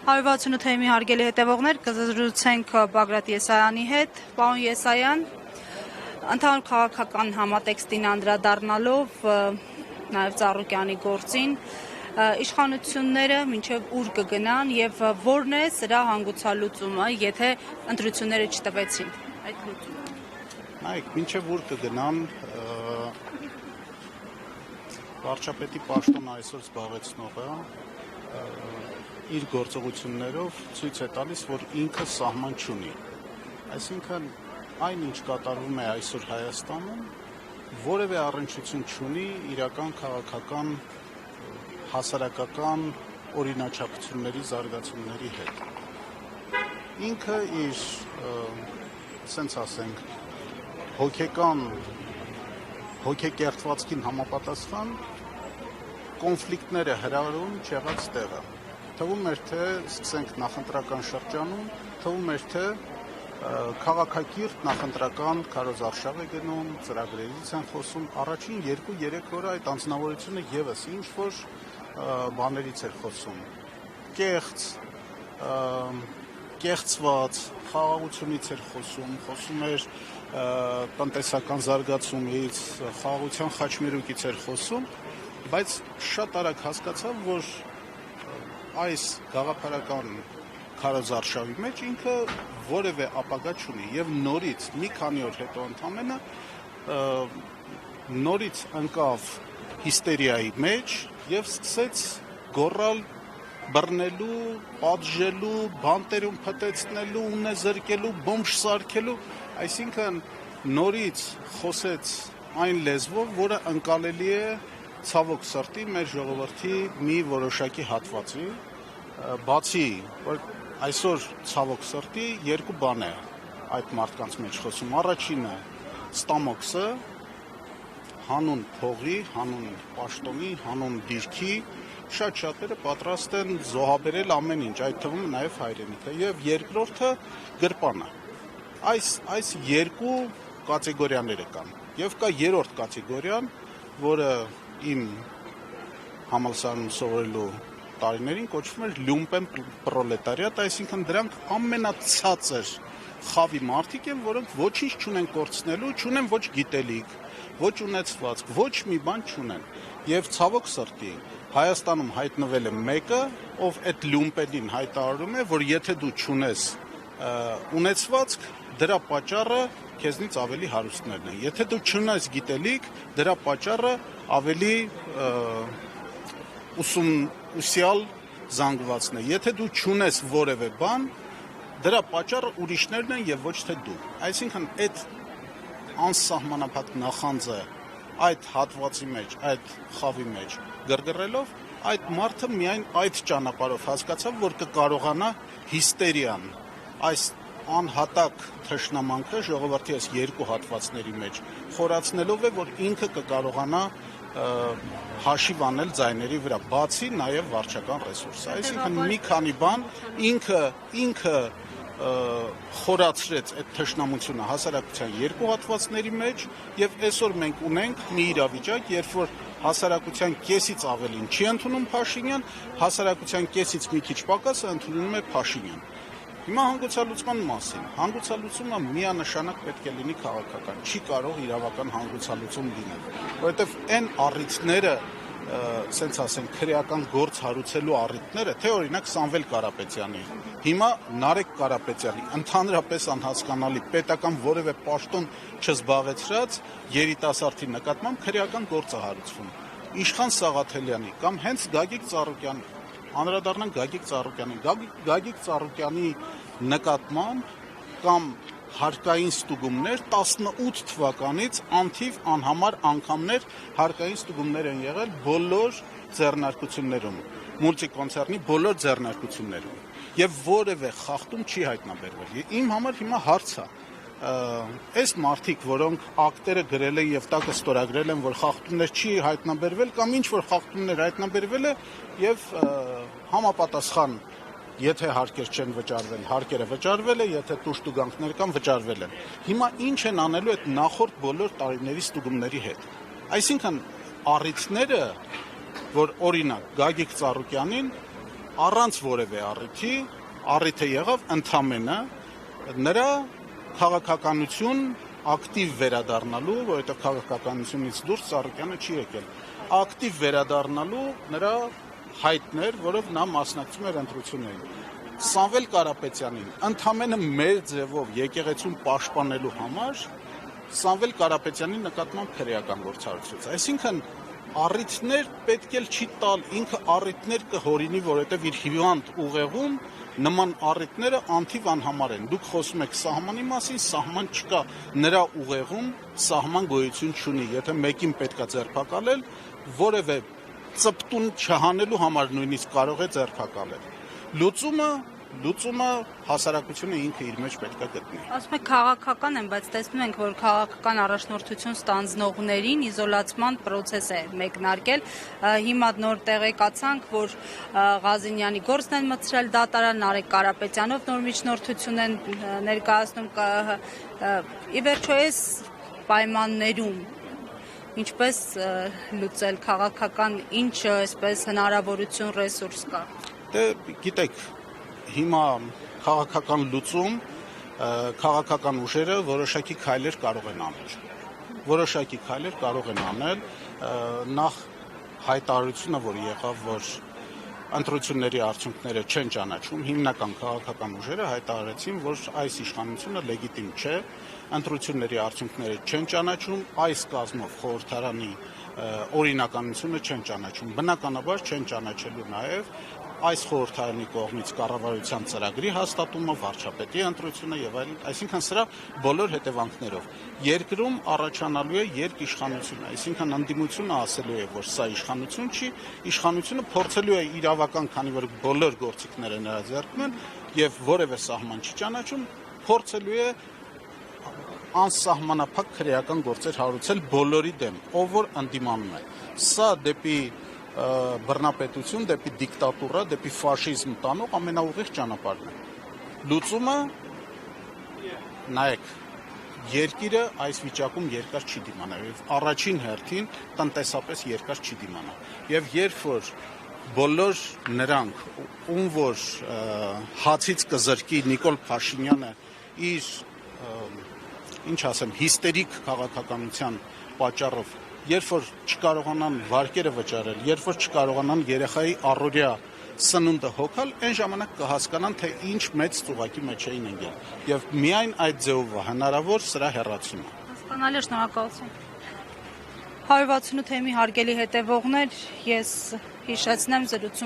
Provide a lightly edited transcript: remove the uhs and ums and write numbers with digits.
168 թեմի հարգելի հետևողներ, կզրուցենք Բագրատ Եսայանի հետ։ Պարոն Եսայան, ընդհանուր քաղաքական համատեքստին անդրադառնալով, նաև Ծառուկյանի գործին, իշխանությունները մինչև ուր կգնան եւ որն է սրա հանգուցալուծումը, եթե ընտրությունները չտվեցին այդ լուծումը։ Նայեք, մինչև ուր կգնան, վարչապետի պաշտոնը այսօր զբաղեցնողը իր գործողություններով ցույց է տալիս, որ ինքը սահման չունի։ Այսինքն այն, ինչ կատարվում է այսօր Հայաստանում, որևէ առնչություն չունի իրական քաղաքական, հասարակական օրինաչափությունների զարգացումների հետ։ Ինքը իր, ասենք ասենք, հոգեկերտվածքին համապատասխան կոնֆլիկտները հրահրում չեղած տեղը։ Թվում էր, թե սկսենք նախընտրական շրջանում, թվում էր, թե քաղաքակիրթ նախընտրական քարոզարշավ է գնում, ծրագրերից են խոսում, առաջին 2-3 օրը այդ անձնավորությունը եւս ինչ-որ բաներից էր խոսում, կեղծված, խաղաղությունից էր խոսում էր տնտեսական զարգացումից, խաղաղության խաչմերուկից էր խոսում, բայց շատ արագ հասկացավ, որ այս գաղափարական քարոզարշավի մեջ ինքը որևէ ապագա չունի եւ նորից մի քանի օր հետո ընդամենը նորից ընկավ հիստերիայի մեջ եւ սկսեց գոռալ, բռնելու, պատժելու, բանտերում փտեցնելու, ունե զրկելու, բոմբ սարքելու, այսինքն նորից խոսեց այն լեզվով, որը ընկալելի է ցավոք սրտի մեր ժողովրդի մի որոշակի հատվածի, բացի որ այսօր ցավոք սրտի երկու բան է այդ մարդկանց մեջ խոսում, առաջինը ստամոքսը, հանուն փողի, հանուն պաշտոնի, հանուն դիրքի, շատ շատերը պատրաստ են զոհաբերել ամեն ինչ, այդ թվում նաև հայրենիքը, եւ երկրորդը գրպանը։ Այս երկու կատեգորիաները կան, եւ կա երրորդ կատեգորիան, որը իմ համալսարանում սովորելու տարիներին կոչվում էր լյումպեն պրոլետարիատ, այսինքն դրանք ամենացածր խավի մարդիկ են, որոնք ոչինչ չունեն կորցնելու, չունեն ոչ գիտելիք, ոչ ունեցվածք, ոչ մի բան չունեն։ Եվ ցավոք սրտի Հայաստանում հայտնվել է մեկը, ով այդ լյումպենին հայտարարում է, որ եթե դու չունես ունեցվածք, դրա պատճառը քեզնից ավելի հարուստներն են։ Եթե դու չունես գիտելիք, դրա պատճառը ավելի ուսյալ զանգվածն է։ Եթե դու չունես որևէ բան, դրա պատճառը ուրիշներն են եւ ոչ թե դու։ Այսինքն այդ անսահմանափակ նախանձը այդ հատվածի մեջ, այդ խավի մեջ գրգռելով, այդ մարդը միայն այդ ճանապարհով հասկացավ, որ կկարողանա հիստերիան, այս անհատակ թշնամանքը ժողովրդի այս երկու հատվածների մեջ խորացնելով է, որ ինքը կկարողանա հաշիվ անել ձայների վրա, բացի նաև վարչական ռեսուրսը։ Այսինքն մի քանի բան ինքը խորացրեց այդ թշնամությունը հասարակության երկու հատվածների մեջ եւ այսօր մենք ունենք մի իրավիճակ, երբ որ հասարակության կեսից ավելին չի ընդունում Փաշինյան, հասարակության կեսից մի քիչ պակասը ընդունում է Փաշինյան։ Հիմա հանգուցալուծման մասին։ Հանգուցալուծումը միանշանակ պետք է լինի քաղաքական, չի կարող իրավական հանգուցալուծում լինել, որովհետեւ այն առիթները, ասենց ասենք, քրեական գործ հարուցելու առիթները, թե օրինակ Սամվել Կարապետյանի, հիմա Նարեկ Կարապետյանի, ընդհանրապես անհասկանալի պետական որևէ պաշտոն չզբաղեցրած երիտասարդի նկատմամբ քրեական գործ է հարուցվում։ Իշխան Սաղաթելյանի կամ հենց Գագիկ Ծառուկյանի, անդրադառնանք Գագիկ Ծառուկյանի նկատմամբ կամ հարկային ստուգումներ 18 թվականից անթիվ անհամար անգամներ հարկային ստուգումներ են եղել բոլոր ձեռնարկություններում, մուլտիկոնցեռնի բոլոր ձեռնարկություններում եւ որևէ խախտում չի հայտնաբերվել։ Իմ համար հիմա հարց է, այս մարդիկ, որոնք ակտերը գրել են եւ տակը ստորագրել են, որ խախտումներ չի հայտնաբերվել կամ ինչ որ խախտումներ հայտնաբերվել է եւ համապատասխան եթե հարկեր չեն վճարվել, հարկերը վճարվել է, եթե տուժտուգանքներ կան վճարվել են։ Հիմա ինչ են անելու այդ նախորդ բոլոր տարիների ստուգումների հետ։ Այսինքն առիթները, որ օրինակ Գագիկ Ծառուկյանին առանց որևէ առիթը եղավ ընդամենը նրա քաղաքականություն ակտիվ վերադառնալու, որովհետև քաղաքականությունից դուրս Ծառուկյանը չի եկել, ակտիվ վերադառնալու նրա հայտներ, որով նա մասնակցում էր ընտրություններին։ Սամվել Կարապետյանին ընդամենը մեր ձևով եկեղեցուն պաշտպանելու համար Սամվել Կարապետյանի նկատմամբ քրեական գործառույթ։ Այսինքն առիթներ պետք էլ չի տալ, ինքը առիթներ կհորինի, որովհետև իր հիվանդ ուղեղում նման առիթները անթիվ անհամար են։ Դուք խոսում եք սահմանի մասին, սահման չկա, նրա ուղեղում սահման գոյություն չունի։ Եթե մեկին պետքա ձերբակալել, որևէ ծպտուն չհանելու համար նույնիսկ կարող է ձերբակալել։ Լուծումը հասարակությունը ինքը իր մեջ պետքա գտնի։ Ասում եք քաղաքական են, բայց տեսնում ենք, որ քաղաքական առաջնորդություն ստանձնողներին իզոլացման process է մեկնարկել։ Հիմա նոր տեղեկացանք, որ Ղազինյանի գործն են մտցրել դատարան, Նարեկ Կարապետյանով նոր միջնորդություն են ներկայացնում։ Ի վերջո այս պայմաններում ինչպես լուծել քաղաքական, ինչ այսպես հնարավորություն, ռեսուրս կա։ Դե գիտեք, հիմա քաղաքական լուծում, քաղաքական ուժերը որոշակի քայլեր կարող են անել, նախ հայտարարությունը, որ եղավ, որ ընտրությունների արդյունքները չեն ճանաչում, հիմնական քաղաքական ուժերը հայտարարեցին, որ այս իշխանությունը լեգիտիմ չէ, ընտրությունների արդյունքները չեն ճանաչում, այս կազմով խորհրդարանի օրինականությունը չեն ճանաչում, բնականաբար չեն ճանաչելու նաև այս խորհրդարանի կողմից կառավարության ծրագրի հաստատումը, վարչապետի ընտրությունը եւ այլն, այսինքն սրա բոլոր հետևանքներով երկրում առաջանալու է երկիշխանություն, այսինքն ընդդիմությունը ասելու է, որ սա իշխանություն չի, իշխանությունը փորձելու է իրավական, քանի որ բոլոր գործիքները նրա ձեռքում են եւ որևէ սահման չի ճանաչում, փորձելու է անսահմանափակ քրեական գործեր հարուցել բոլորի դեմ, ով որ ընդդիմանում է։ Սա դեպի բռնապետություն, դեպի դիկտատուրա, դեպի ֆաշիզմ տանող ամենաուղիղ ճանապարհն է։ Լուծումը նայեք, երկիրը այս վիճակում երկար չի դիմանա, եւ առաջին հերթին տնտեսապես երկար չի դիմանա։ Եվ երբ որ բոլոր նրանք, ում որ հացից կզրկի Նիկոլ Փաշինյանը իր հիստերիկ քաղաքականության պատճառով, երբ որ չկարողանան վարկերը վճարել, երբ որ չկարողանան երեխայի առօրյա սնունդը հոգալ, այն ժամանակ կհասկանան, թե ինչ մեծ ծուղակի մեջ էին ընկել։ Եվ միայն այդ ձևով հնարավոր սրա հեռացումը։ Հասկանալի, շնորհակալություն։ 168 թեմի հարգելի հետևողներ, ես հիշեցնեմ զրուցում